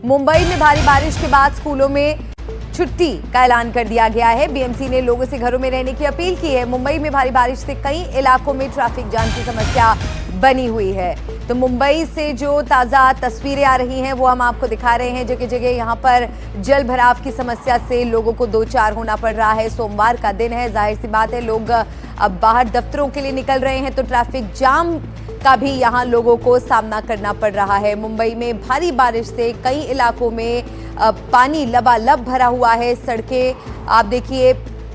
मुंबई में भारी बारिश के बाद स्कूलों में छुट्टी का ऐलान कर दिया गया है। बीएमसी ने लोगों से घरों में रहने की अपील की है। मुंबई में भारी बारिश से कई इलाकों में ट्रैफिक जाम की समस्या बनी हुई है। तो मुंबई से जो ताज़ा तस्वीरें आ रही हैं वो हम आपको दिखा रहे हैं। जगह जगह यहाँ पर जल भराव की समस्या से लोगों को दो चार होना पड़ रहा है। सोमवार का दिन है, जाहिर सी बात है लोग अब बाहर दफ्तरों के लिए निकल रहे हैं, तो ट्रैफिक जाम का भी यहाँ लोगों को सामना करना पड़ रहा है। मुंबई में भारी बारिश से कई इलाकों में पानी लबालब भरा हुआ है। सड़कें आप देखिए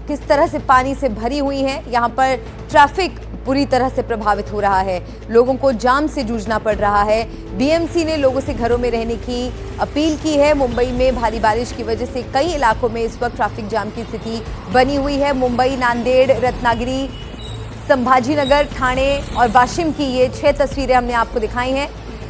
किस तरह से पानी से भरी हुई हैं। यहाँ पर ट्रैफिक पूरी तरह से प्रभावित हो रहा है, लोगों को जाम से जूझना पड़ रहा है। बीएमसी ने लोगों से घरों में रहने की अपील की है। मुंबई में भारी बारिश की वजह से कई इलाकों में इस वक्त ट्रैफिक जाम की स्थिति बनी हुई है। मुंबई, नांदेड़, रत्नागिरी, संभाजी नगर, ठाणे और वाशिम की ये 6 तस्वीरें हमने आपको दिखाई हैं।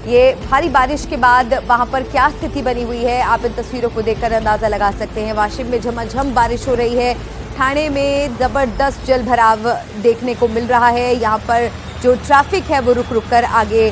ये भारी बारिश के बाद वहां पर क्या स्थिति बनी हुई है, आप इन तस्वीरों को देखकर अंदाजा लगा सकते हैं। वाशिम में झमाझम बारिश हो रही है। ठाणे में ज़बरदस्त जल भराव देखने को मिल रहा है। यहाँ पर जो ट्रैफिक है वो रुक रुक कर आगे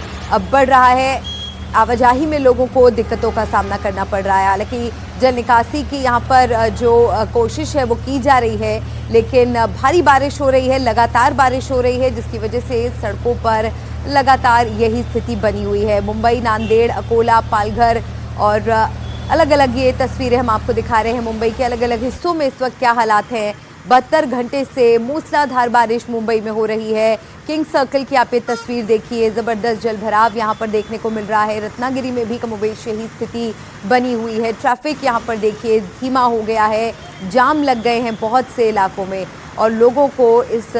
बढ़ रहा है। आवाजाही में लोगों को दिक्कतों का सामना करना पड़ रहा है। हालांकि जल निकासी की यहाँ पर जो कोशिश है वो की जा रही है, लेकिन भारी बारिश हो रही है, लगातार बारिश हो रही है, जिसकी वजह से सड़कों पर लगातार यही स्थिति बनी हुई है। मुंबई, नांदेड़, अकोला, पालघर और अलग अलग ये तस्वीरें हम आपको दिखा रहे हैं। मुंबई के अलग अलग हिस्सों में इस वक्त क्या हालात हैं। 72 घंटे से मूसलाधार बारिश मुंबई में हो रही है। किंग सर्कल की आप ये तस्वीर देखिए, ज़बरदस्त जल भराव यहाँ पर देखने को मिल रहा है। रत्नागिरी में भी कमोबेश यही स्थिति बनी हुई है। ट्रैफिक यहाँ पर देखिए धीमा हो गया है, जाम लग गए हैं बहुत से इलाकों में और लोगों को इस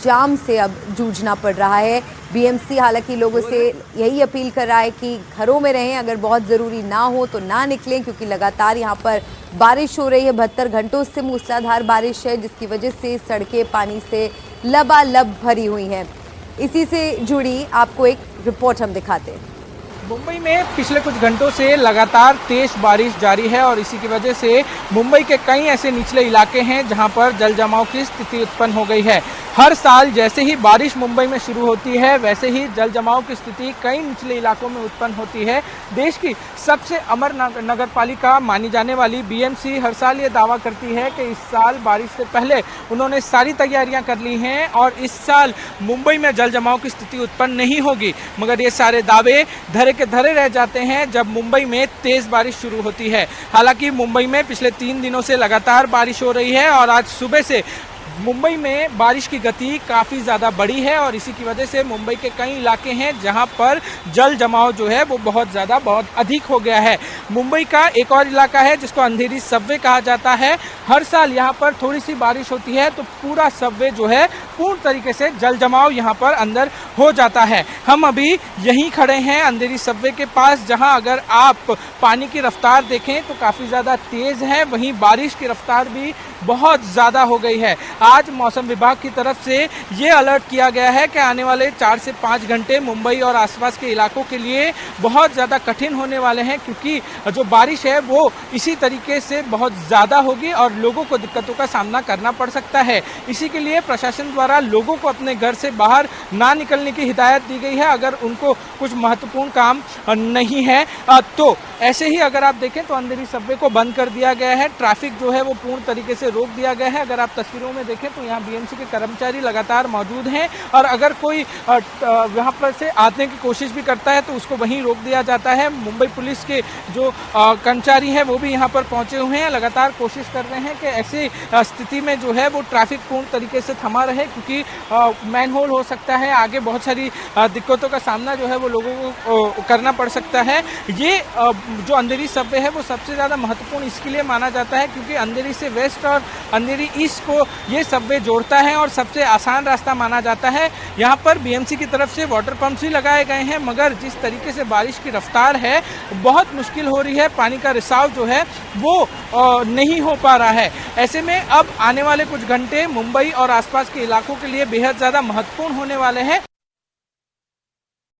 जाम से अब जूझना पड़ रहा है। बीएमसी हालांकि लोगों से यही अपील कर रहा है कि घरों में रहें, अगर बहुत ज़रूरी ना हो तो ना निकलें, क्योंकि लगातार यहाँ पर बारिश हो रही है। 72 घंटों से मूसलाधार बारिश है, जिसकी वजह से सड़कें पानी से लबालब भरी हुई हैं। इसी से जुड़ी आपको एक रिपोर्ट हम दिखाते हैं। मुंबई में पिछले कुछ घंटों से लगातार तेज बारिश जारी है और इसी की वजह से मुंबई के कई ऐसे निचले इलाके हैं जहां पर जल जमाव की स्थिति उत्पन्न हो गई है। हर साल जैसे ही बारिश मुंबई में शुरू होती है वैसे ही जल जमाव की स्थिति कई निचले इलाकों में उत्पन्न होती है। देश की सबसे अमर नगर पालिका मानी जाने वाली बीएमसी हर साल ये दावा करती है कि इस साल बारिश से पहले उन्होंने सारी तैयारियां कर ली हैं और इस साल मुंबई में जल जमाव की स्थिति उत्पन्न नहीं होगी, मगर ये सारे दावे धरे के धरे रह जाते हैं जब मुंबई में तेज बारिश शुरू होती है। हालांकि मुंबई में पिछले 3 दिनों से लगातार बारिश हो रही है और आज सुबह से मुंबई में बारिश की गति काफ़ी ज़्यादा बढ़ी है और इसी की वजह से मुंबई के कई इलाके हैं जहां पर जल जमाव जो है वो बहुत अधिक हो गया है। मुंबई का एक और इलाका है जिसको अंधेरी सबवे कहा जाता है। हर साल यहां पर थोड़ी सी बारिश होती है तो पूरा सबवे जो है पूर्ण तरीके से जल जमाव यहां पर अंदर हो जाता है। हम अभी यहीं खड़े हैं अंधेरी सबवे के पास, जहां अगर आप पानी की रफ्तार देखें तो काफ़ी ज़्यादा तेज़ है, वहीं बारिश की रफ्तार भी बहुत ज़्यादा हो गई है। आज मौसम विभाग की तरफ से ये अलर्ट किया गया है कि आने वाले 4 से 5 घंटे मुंबई और आसपास के इलाकों के लिए बहुत ज़्यादा कठिन होने वाले हैं, क्योंकि जो बारिश है वो इसी तरीके से बहुत ज़्यादा होगी और लोगों को दिक्कतों का सामना करना पड़ सकता है। इसी के लिए प्रशासन द्वारा लोगों को अपने घर से बाहर ना निकलने की हिदायत दी गई है अगर उनको कुछ महत्वपूर्ण काम नहीं है तो। ऐसे ही अगर आप देखें तो अंधेरी सबवे को बंद कर दिया गया है, ट्रैफिक जो है वो पूर्ण तरीके से रोक दिया गया है। अगर आप तस्वीरों में देखें तो यहाँ बीएमसी के कर्मचारी लगातार मौजूद हैं और अगर कोई यहाँ पर से आने की कोशिश भी करता है तो उसको वहीं रोक दिया जाता है। मुंबई पुलिस के जो कर्मचारी हैं वो भी यहाँ पर पहुँचे हुए हैं, लगातार कोशिश कर रहे हैं कि ऐसी स्थिति में जो है वो ट्रैफिक पूर्ण तरीके से थमा रहे, क्योंकि मैनहोल हो सकता है, आगे बहुत सारी दिक्कतों का सामना जो है वो लोगों को करना पड़ सकता है। ये जो अंधेरी सबवे है वो सबसे ज़्यादा महत्वपूर्ण इसके लिए माना जाता है क्योंकि अंधेरी से वेस्ट और अंधेरी ईस्ट को ये सबवे जोड़ता है और सबसे आसान रास्ता माना जाता है। यहाँ पर बीएमसी की तरफ से वाटर पंप्स भी लगाए गए हैं, मगर जिस तरीके से बारिश की रफ्तार है बहुत मुश्किल हो रही है, पानी का रिसाव जो है वो नहीं हो पा रहा है। ऐसे में अब आने वाले कुछ घंटे मुंबई और आसपास के इलाकों के लिए बेहद ज़्यादा महत्वपूर्ण होने वाले हैं।